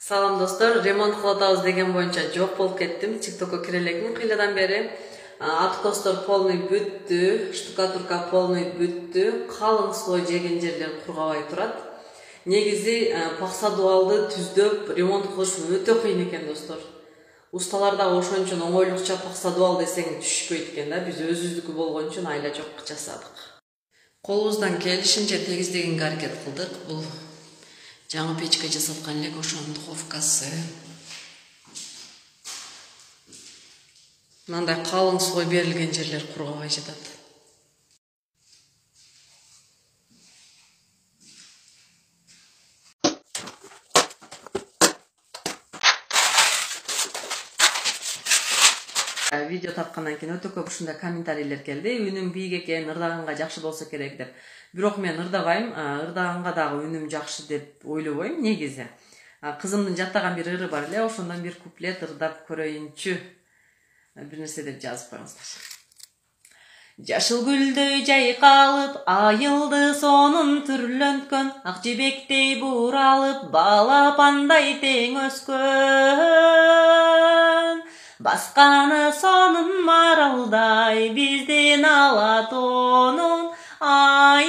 Салам достор, ремонт кылып атабыз деген боюнча жок болуп кеттим. ТикТокко кире элекмин кыйладан бери. Откостор полный бүттү, штукатурка полный бүттү. Калың слой жеген жерлер кургабай турат. Негизи пакса дуалды түздөп ремонт кылыш өтө кыйын экен достор. Усталар да ошон үчүн оңойлукча пакса дуал десең түшпөйт экен да. Биз өзүбүздүкү болгон үчүн айла жок жасадык. Колубуздан келишинче тегиздегенге аракет кылдык. Бул жаңы печка жасаткан элек, ошонун духовкасы. Мындай калың слой берилген жерлер кургабай жатат. Видео тапкандан кийин өтө көп ушундай комментарийлер келди. Үнүм бийик экен, ырдаганга жакшы болсо керек деп. Бирок мен ырдабайм, ырдаганга дагы үнүм жакшы деп ойлобойм негизи. Кызымдын жаттаган бир ыры бар эле, ошондон бир куплет ырдап көрөйүнчү. Бир нерсе деп жазып коюңуздар. Жашыл гүлдөй жайкалып, айылды сонун түрлөнткөн, ак жебектей буралып, балапандай тең өскөн. Басканы сонун маралдай, биздин ала тонун, ай